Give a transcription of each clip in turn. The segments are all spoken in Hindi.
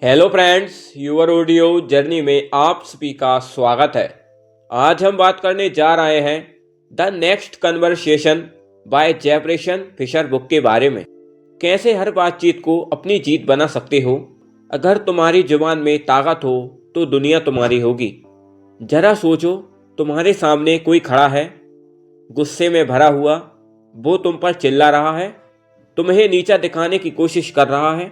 Hello friends, your audio journey में आप सभी का स्वागत है। आज हम बात करने जा रहे हैं the next conversation by Jefferson Fisher book के बारे में। कैसे हर बातचीत को अपनी जीत बना सकते हो। अगर तुम्हारी जुबान में ताकत हो तो दुनिया तुम्हारी होगी। जरा सोचो, तुम्हारे सामने कोई खड़ा है, गुस्से में भरा हुआ। वो तुम पर चिल्ला रहा है, तुम्हें नीचा दिखाने की कोशिश कर रहा है।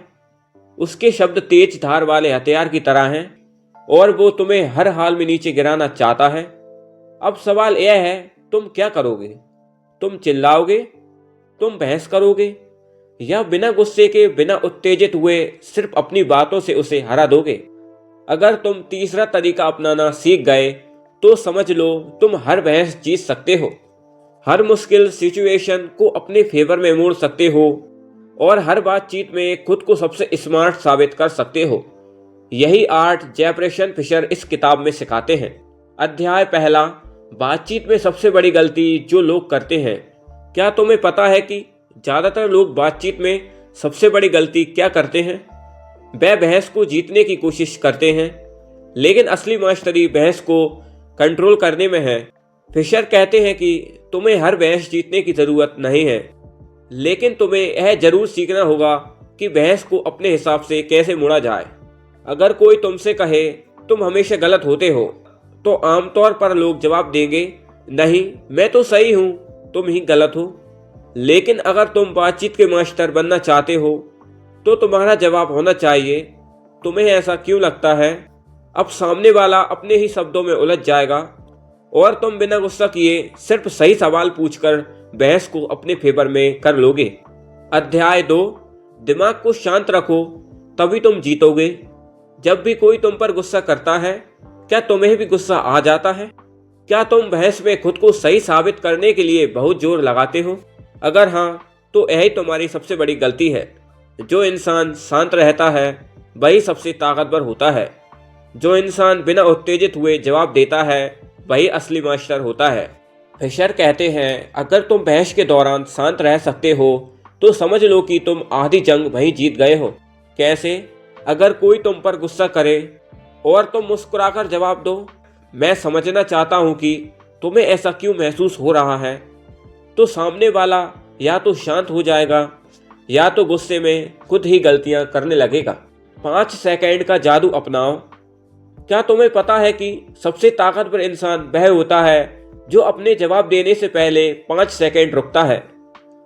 उसके शब्द तेज धार वाले हथियार की तरह हैं और वो तुम्हें हर हाल में नीचे गिराना चाहता है। अब सवाल यह है, तुम क्या करोगे? तुम चिल्लाओगे, तुम बहस करोगे, या बिना गुस्से के, बिना उत्तेजित हुए सिर्फ अपनी बातों से उसे हरा दोगे? अगर तुम तीसरा तरीका अपनाना सीख गए तो समझ लो तुम हर बहस जीत सकते हो, हर मुश्किल सिचुएशन को अपने फेवर में मोड़ सकते हो और हर बातचीत में खुद को सबसे स्मार्ट साबित कर सकते हो। यही आर्ट जेफरसन फिशर इस किताब में सिखाते हैं। अध्याय पहला, बातचीत में सबसे बड़ी गलती जो लोग करते हैं। क्या तुम्हें पता है कि ज़्यादातर लोग बातचीत में सबसे बड़ी गलती क्या करते हैं? वह बहस को जीतने की कोशिश करते हैं, लेकिन असली मास्टरी बहस को कंट्रोल करने में है। फिशर कहते हैं कि तुम्हें हर बहस जीतने की ज़रूरत नहीं है, लेकिन तुम्हें यह जरूर सीखना होगा कि बहस को अपने हिसाब से कैसे मोड़ा जाए। अगर कोई तुमसे कहे तुम हमेशा गलत होते हो, तो आमतौर पर लोग जवाब देंगे, नहीं, मैं तो सही हूं, तुम ही गलत हो। लेकिन अगर तुम बातचीत के मास्टर बनना चाहते हो तो तुम्हारा जवाब होना चाहिए, तुम्हें ऐसा क्यों लगता है? अब सामने वाला अपने ही शब्दों में उलझ जाएगा और तुम बिना गुस्सा किए सिर्फ सही सवाल पूछकर बहस को अपने फेवर में कर लोगे। अध्याय 2, दिमाग को शांत रखो तभी तुम जीतोगे। जब भी कोई तुम पर गुस्सा करता है, क्या तुम्हें भी गुस्सा आ जाता है? क्या तुम बहस में खुद को सही साबित करने के लिए बहुत जोर लगाते हो? अगर हाँ, तो यही तुम्हारी सबसे बड़ी गलती है। जो इंसान शांत रहता है वही सबसे ताकतवर होता है। जो इंसान बिना उत्तेजित हुए जवाब देता है वही असली मास्टर होता है। फिशर कहते हैं, अगर तुम बहस के दौरान शांत रह सकते हो तो समझ लो कि तुम आधी जंग वहीं जीत गए हो। कैसे? अगर कोई तुम पर गुस्सा करे और तुम मुस्कुराकर जवाब दो, मैं समझना चाहता हूं कि तुम्हें ऐसा क्यों महसूस हो रहा है, तो सामने वाला या तो शांत हो जाएगा या तो गुस्से में खुद ही गलतियां करने लगेगा। 5 सेकंड का जादू अपनाओ। क्या तुम्हें पता है कि सबसे ताकतवर इंसान वह होता है जो अपने जवाब देने से पहले 5 सेकंड रुकता है?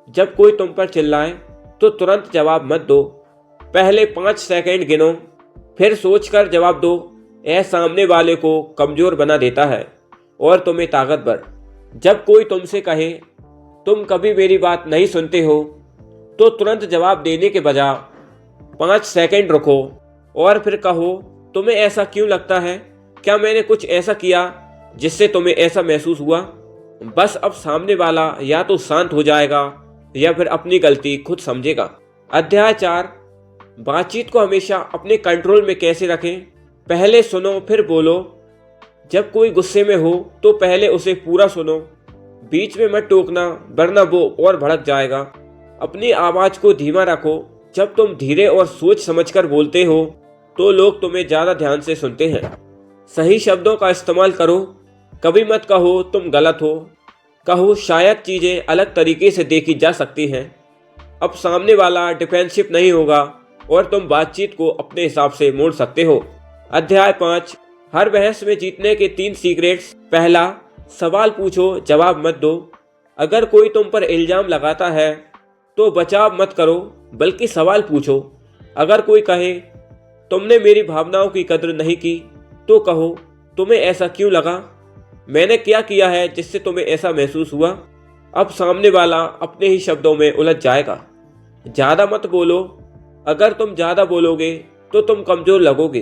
जब कोई तुम पर चिल्लाए तो तुरंत जवाब मत दो, पहले 5 सेकंड गिनो, फिर सोचकर जवाब दो। यह सामने वाले को कमजोर बना देता है और तुम्हें ताकतवर। जब कोई तुमसे कहे तुम कभी मेरी बात नहीं सुनते हो, तो तुरंत जवाब देने के बजाय 5 सेकंड रुको और फिर कहो, तुम्हें ऐसा क्यों लगता है? क्या मैंने कुछ ऐसा किया जिससे तुम्हें ऐसा महसूस हुआ? बस अब सामने वाला या तो शांत हो जाएगा या फिर अपनी गलती खुद समझेगा। अध्याय 4, बातचीत को हमेशा अपने कंट्रोल में कैसे रखें। पहले सुनो फिर बोलो। जब कोई गुस्से में हो तो पहले उसे पूरा सुनो, बीच में मत टोकना वरना वो और भड़क जाएगा। अपनी आवाज को धीमा रखो। जब तुम धीरे और सोच समझकर बोलते हो तो लोग तुम्हें ज्यादा ध्यान से सुनते हैं। सही शब्दों का इस्तेमाल करो। कभी मत कहो तुम गलत हो, कहो शायद चीजें अलग तरीके से देखी जा सकती हैं। अब सामने वाला डिफेंसिव नहीं होगा और तुम बातचीत को अपने हिसाब से मोड़ सकते हो। अध्याय 5, हर बहस में जीतने के 3 सीक्रेट्स। पहला, सवाल पूछो, जवाब मत दो। अगर कोई तुम पर इल्जाम लगाता है तो बचाव मत करो बल्कि सवाल पूछो। अगर कोई कहे तुमने मेरी भावनाओं की कद्र नहीं की, तो कहो, तुम्हें ऐसा क्यों लगा? मैंने क्या किया है जिससे तुम्हें ऐसा महसूस हुआ? अब सामने वाला अपने ही शब्दों में उलझ जाएगा। ज़्यादा मत बोलो। अगर तुम ज़्यादा बोलोगे तो तुम कमज़ोर लगोगे।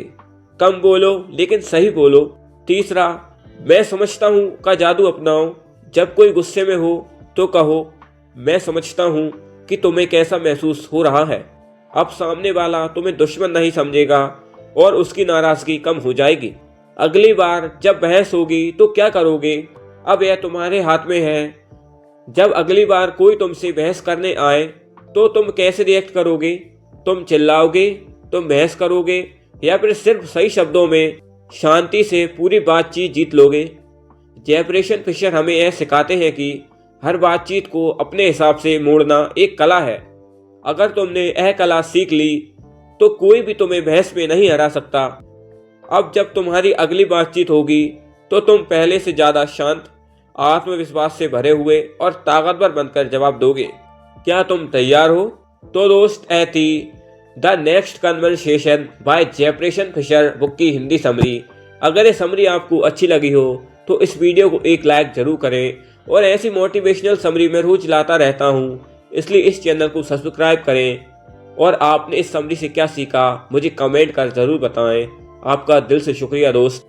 कम बोलो लेकिन सही बोलो। तीसरा, मैं समझता हूँ का जादू अपनाओ। जब कोई गुस्से में हो तो कहो, मैं समझता हूँ कि तुम्हें कैसा महसूस हो रहा है। अब सामने वाला तुम्हें दुश्मन नहीं समझेगा और उसकी नाराजगी कम हो जाएगी। अगली बार जब बहस होगी तो क्या करोगे, अब यह तुम्हारे हाथ में है। जब अगली बार कोई तुमसे बहस करने आए तो तुम कैसे रिएक्ट करोगे? तुम चिल्लाओगे, तुम बहस करोगे या फिर सिर्फ सही शब्दों में शांति से पूरी बातचीत जीत लोगे? जेफरसन फिशर हमें यह सिखाते हैं कि हर बातचीत को अपने हिसाब से मोड़ना एक कला है। अगर तुमने यह कला सीख ली तो कोई भी तुम्हें बहस में नहीं हरा सकता। अब जब तुम्हारी अगली बातचीत होगी तो तुम पहले से ज़्यादा शांत, आत्मविश्वास से भरे हुए और ताकतवर बनकर जवाब दोगे। क्या तुम तैयार हो? तो दोस्त, यह थी the next conversation by Jefferson Fisher book की हिंदी समरी। अगर ये समरी आपको अच्छी लगी हो तो इस वीडियो को एक लाइक जरूर करें, और ऐसी मोटिवेशनल समरी मैं रोज लाता रहता हूँ, इसलिए इस चैनल को सब्सक्राइब करें। और आपने इस समरी से क्या सीखा मुझे कमेंट कर ज़रूर बताएं। आपका दिल से शुक्रिया दोस्त।